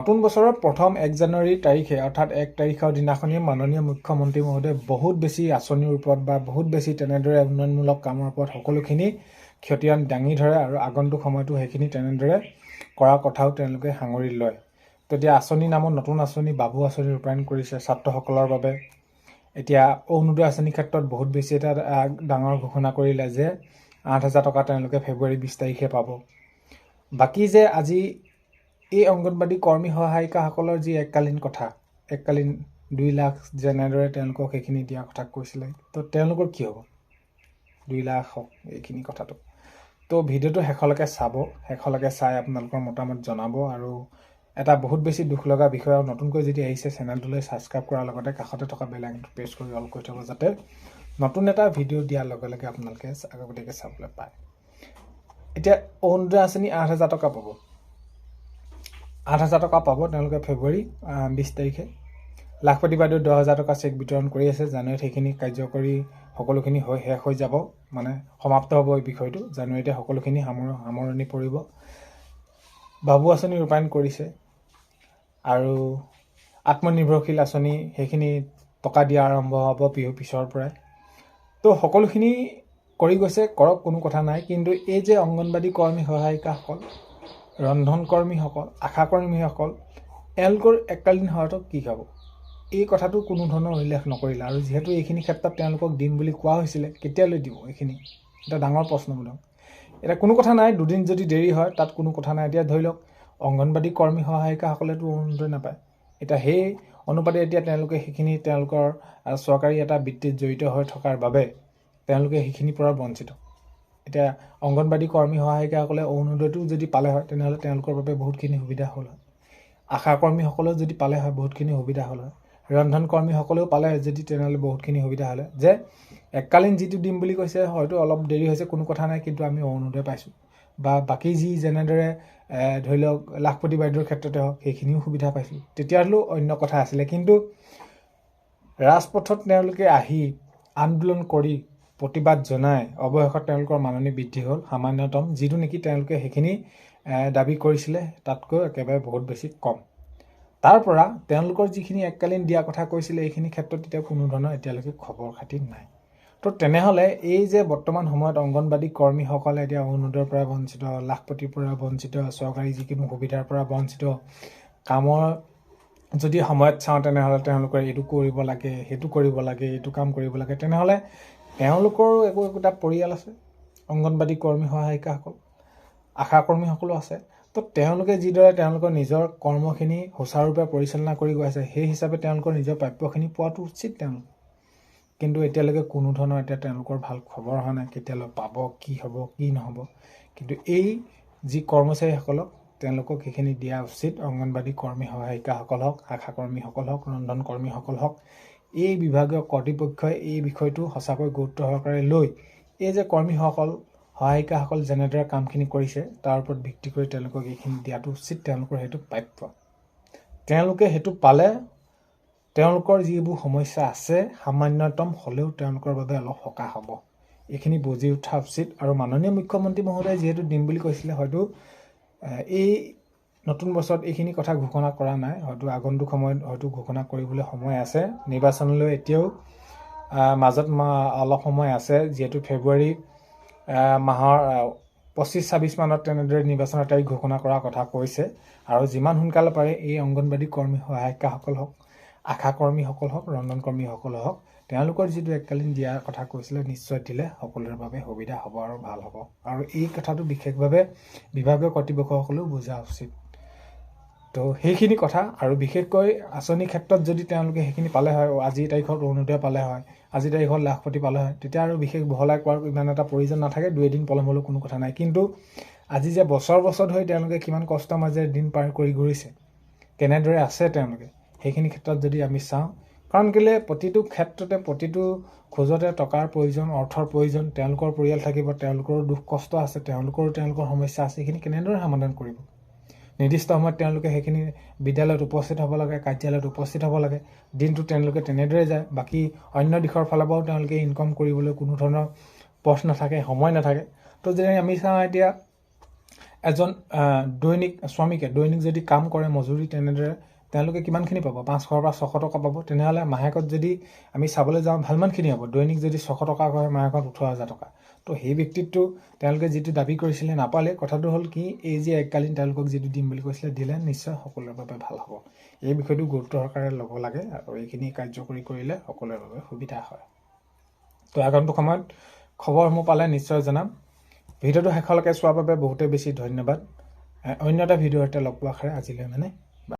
নতুন বছৰৰ প্ৰথম 1 জানুৱাৰী তাৰিখে অৰ্থাৎ 1 তাৰিখৰ দিনাখনি মাননীয় মুখ্যমন্ত্ৰী মহোদয়ে বহুত বেছি আঁচনিৰ ওপৰত বা বহুত বেছি তেনেদৰে উন্নয়নমূলক কামৰ ওপৰত সকলোখিনি ক্ষতিয়ান দাঙি ধৰে আৰু আগন্তুক সময়তো সেইখিনি তেনেদৰে কৰাৰ কথাও তেওঁলোকে সাঙুৰি লয়। তেতিয়া আঁচনি নামত নতুন আঁচনি বাবু আঁচনি ৰূপায়ণ কৰিছে ছাত্ৰসকলৰ বাবে। এতিয়া অৰুণোদয় আঁচনিৰ ক্ষেত্ৰত বহুত বেছি এটা ডাঙৰ ঘোষণা কৰিলে যে 8,000 টকা তেওঁলোকে ফেব্ৰুৱাৰী 20 তাৰিখে পাব। বাকী যে আজি এই অংগনবাড়ী কৰ্মী সহায়িকাসকলৰ যি এককালীন কথা, এককালীন 2 লাখ যেনেদৰে তেওঁলোকক সেইখিনি দিয়াৰ কথা কৈছিলে, তো তেওঁলোকৰ কি হ'ব 2 লাখ হওক এইখিনি কথাটো। তো ভিডিঅ'টো শেষলৈকে চাব, শেষলৈকে চাই আপোনালোকৰ মতামত জনাব। আৰু এটা বহুত বেছি দুখ লগা বিষয়, আৰু নতুনকৈ যদি আহিছে চেনেলটোলৈ ছাবস্ক্ৰাইব কৰাৰ লগতে কাষতে থকা বেল আইকনটো প্ৰেছ কৰি অল কৰি থ'ব, যাতে নতুন এটা ভিডিঅ' দিয়াৰ লগে লগে আপোনালোকে আগতীয়াকৈ চাবলৈ পায়। এতিয়া অৰুণোদয় আঁচনি 8,000 টকা পাব, 8,000 টকা পাব তেওঁলোকে ফেব্ৰুৱাৰী 20 তাৰিখে। লাখপতি বাইদেউ 10,000 টকা চেক বিতৰণ কৰি আছে। জানুৱাৰীত সেইখিনি কাৰ্যকৰী সকলোখিনি শেষ হৈ যাব, মানে সমাপ্ত হ'ব এই বিষয়টো। জানুৱাৰীতে সকলোখিনি সামৰণি পৰিব। বাবু আঁচনি ৰূপায়ণ কৰিছে আৰু আত্মনিৰ্ভৰশীল আঁচনি সেইখিনি টকা দিয়া আৰম্ভ হ'ব বিহুৰ পিছৰ পৰাই। তো সকলোখিনি কৰি গৈছে, কৰক, কোনো কথা নাই। কিন্তু এই যে অংগনবাড়ী কৰ্মী সহায়িকাসকল, ৰন্ধন কৰ্মীসকল, আশা কৰ্মীসকল, এওঁলোকৰ এককালীন সহায়ক কি খাব, এই কথাটো কোনো ধৰণৰ উল্লেখ নকৰিলে। আৰু যিহেতু এইখিনি ক্ষেত্ৰত তেওঁলোকক দিম বুলি কোৱা হৈছিলে, কেতিয়ালৈ দিব এইখিনি, এটা ডাঙৰ প্ৰশ্নবোধক। এতিয়া কোনো কথা নাই, দুদিন যদি দেৰি হয় তাত কোনো কথা নাই। এতিয়া ধৰি লওক অংগনবাড়ী কৰ্মী সহায়িকাসকলেতো অৰুণোদয় নাপায়। এতিয়া সেই অনুপাতে এতিয়া তেওঁলোকে সেইখিনি তেওঁলোকৰ চৰকাৰী এটা বৃত্তিত জড়িত হৈ থকাৰ বাবে তেওঁলোকে সেইখিনিৰ পৰা বঞ্চিত। এতিয়া অংগনবাড়ী কৰ্মী সহায়িকাসকলে অৰুণোদয়টো যদি পালে হয় তেনেহ'লে তেওঁলোকৰ বাবে বহুতখিনি সুবিধা হ'ল হয়। আশা কৰ্মীসকলেও যদি পালে হয় বহুতখিনি সুবিধা হ'ল হয়। ৰন্ধন কৰ্মীসকলেও পালে যদি তেনেহ'লে বহুতখিনি সুবিধা হ'লে। যে এককালীন যিটো দিম বুলি কৈছে, হয়তো অলপ দেৰি হৈছে, কোনো কথা নাই, কিন্তু আমি অৰুণোদয় পাইছোঁ। বা বাকী যি যেনেদৰে ধৰি লওক লাখপতি বাইদেউৰ ক্ষেত্ৰতে হওক সেইখিনিও সুবিধা পাইছোঁ, তেতিয়াহ'লেও অন্য কথা আছিলে। কিন্তু ৰাজপথত তেওঁলোকে আহি আন্দোলন কৰি প্ৰতিবাদ জনাই অৱশেষত তেওঁলোকৰ মাননি বৃদ্ধি হ'ল সামান্যতম, যিটো নেকি তেওঁলোকে সেইখিনি দাবী কৰিছিলে তাতকৈ একেবাৰে বহুত বেছি কম। তাৰ পৰা তেওঁলোকৰ যিখিনি এককালীন দিয়া কথা কৈছিলে এইখিনি ক্ষেত্ৰত এতিয়া কোনো ধৰণৰ এতিয়ালৈকে খবৰ খাতি নাই। তো তেনেহ'লে এই যে বৰ্তমান সময়ত অংগনবাড়ী কৰ্মীসকলে এতিয়া অৰুণোদয়ৰ পৰা বঞ্চিত, লাখপতিৰ পৰা বঞ্চিত, চৰকাৰী যিকোনো সুবিধাৰ পৰা বঞ্চিত, কামৰ যদি সময়ত চাওঁ তেনেহ'লে তেওঁলোকৰ এইটো কৰিব লাগে, সেইটো কৰিব লাগে, এইটো কাম কৰিব লাগে, তেনেহ'লে তেওঁলোকৰো একোটা পৰিয়াল আছে, অংগনবাড়ী কৰ্মী সহায়িকাসকল, আশা কৰ্মীসকলো আছে। তো তেওঁলোকে যিদৰে তেওঁলোকৰ নিজৰ কৰ্মখিনি সুচাৰুৰূপে পৰিচালনা কৰি গৈ আছে, সেই হিচাপে তেওঁলোকৰ নিজৰ প্ৰাপ্যখিনি পোৱাটো উচিত তেওঁলোক। কিন্তু এতিয়ালৈকে কোনো ধৰণৰ এতিয়া তেওঁলোকৰ ভাল খবৰ অহা নাই, কেতিয়ালৈ পাব, কি হ'ব, কি নহ'ব। কিন্তু এই যি কৰ্মচাৰীসকলক তেওঁলোকক সেইখিনি দিয়া উচিত। অংগনবাড়ী কৰ্মী সহায়িকাসকল হওক, আশা কৰ্মীসকল হওক, ৰন্ধন কৰ্মীসকল হওক, এই বিভাগীয় কৰ্তৃপক্ষই এই বিষয়টো সঁচাকৈ গুৰুত্ব সহকাৰে লৈ এই যে কৰ্মীসকল সহায়িকাসকল যেনেদৰে কামখিনি কৰিছে তাৰ ওপৰত ভিত্তি কৰি তেওঁলোকক এইখিনি দিয়াটো উচিত। তেওঁলোকৰ সেইটো প্ৰাপ্য। তেওঁলোকে সেইটো পালে তেওঁলোকৰ যিবোৰ সমস্যা আছে সামান্যতম হ'লেও তেওঁলোকৰ বাবে অলপ সকাহ হ'ব, এইখিনি বুজি উঠা উচিত। আৰু মাননীয় মুখ্যমন্ত্ৰী মহোদয়ে যিহেতু দিম বুলি কৈছিলে, হয়তো এই নতুন বছৰত এইখিনি কথা ঘোষণা কৰা নাই, হয়তো আগন্তুক সময়ত হয়তো ঘোষণা কৰিবলৈ সময় আছে। নিৰ্বাচনলৈ এতিয়াও মাজত অলপ সময় আছে, যিহেতু ফেব্ৰুৱাৰী মাহৰ 25-26 মানত তেনেদৰে নিৰ্বাচনৰ তাৰিখ ঘোষণা কৰাৰ কথা কৈছে। আৰু যিমান সোনকালে পাৰে এই অংগনবাড়ী কৰ্মী সহায়িকাসকল হওক, আশা কৰ্মীসকল হওক, ৰন্ধন কৰ্মীসকল হওক, তেওঁলোকৰ যিটো এককালীন দিয়াৰ কথা কৈছিলে নিশ্চয় দিলে সকলোৰে বাবে সুবিধা হ'ব আৰু ভাল হ'ব। আৰু এই কথাটো বিশেষভাৱে বিভাগীয় কৰ্তৃপক্ষসকলেও বুজা উচিত। তো সেইখিনি কথা। আৰু বিশেষকৈ আঁচনিৰ ক্ষেত্ৰত যদি তেওঁলোকে সেইখিনি পালে হয়, আজিৰ তাৰিখত অৰুণোদয় পালে হয়, আজিৰ তাৰিখত লাখপতি পালে হয়, তেতিয়া আৰু বিশেষ বহলাই কোৱাৰ ইমান এটা প্ৰয়োজন নাথাকে। 2 এদিন পলম হ'লেও কোনো কথা নাই। কিন্তু আজি যে বছৰ বছৰ ধৰি তেওঁলোকে কিমান কষ্টৰ মাজেৰে দিন পাৰ কৰি ঘূৰিছে, কেনেদৰে আছে তেওঁলোকে, সেইখিনি ক্ষেত্ৰত যদি আমি চাওঁ, কাৰণ কেলৈ প্ৰতিটো ক্ষেত্ৰতে প্ৰতিটো খোজতে টকাৰ প্ৰয়োজন, অৰ্থৰ প্ৰয়োজন। তেওঁলোকৰ পৰিয়াল থাকিব, তেওঁলোকৰো দুখ কষ্ট আছে, তেওঁলোকৰ সমস্যা আছে, সেইখিনি কেনেদৰে সমাধান কৰিব। নিৰ্দিষ্ট সময়ত তেওঁলোকে সেইখিনি বিদ্যালয়ত উপস্থিত হ'ব লাগে, কাৰ্যালয়ত উপস্থিত হ'ব লাগে। দিনটো তেওঁলোকে তেনেদৰে যায়, বাকী অন্য দিশৰ ফালৰ পৰাও তেওঁলোকে ইনকম কৰিবলৈ কোনো ধৰণৰ পথ নাথাকে, সময় নাথাকে। তো যদি আমি চাওঁ এতিয়া এজন দৈনিক শ্ৰমিকে দৈনিক যদি কাম কৰে মজুৰি তেনেদৰে তেওঁলোকে কিমানখিনি পাব 500 পৰা 600 টকা পাব তেনেহ'লে মাহেকত যদি আমি চাবলৈ যাওঁ ভালমানখিনি হ'ব দৈনিক যদি 600 টকা হয় মাহেকত 18,000 টকা তো সেই ব্যক্তিটো তেওঁলোকে যিটো দাবী কৰিছিলে নাপালে কথাটো হ'ল কি এই যে এককালীন তেওঁলোকক যিটো দিম বুলি কৈছিলে দিলে নিশ্চয় সকলোৰে বাবে ভাল হ'ব এই বিষয়টো গুৰুত্ব সহকাৰে ল'ব লাগে আৰু এইখিনি কাৰ্যকৰী কৰিলে সকলোৰে বাবে সুবিধা হয় তো আগন্তুক সময়ত খবৰসমূহ পালে নিশ্চয় জনাম ভিডিঅ'টো শেষলৈকে চোৱাৰ বাবে বহুতেই বেছি ধন্যবাদ অন্য এটা ভিডিঅ'ৰ সৈতে লগ পোৱাৰ আশাৰে আজিলৈ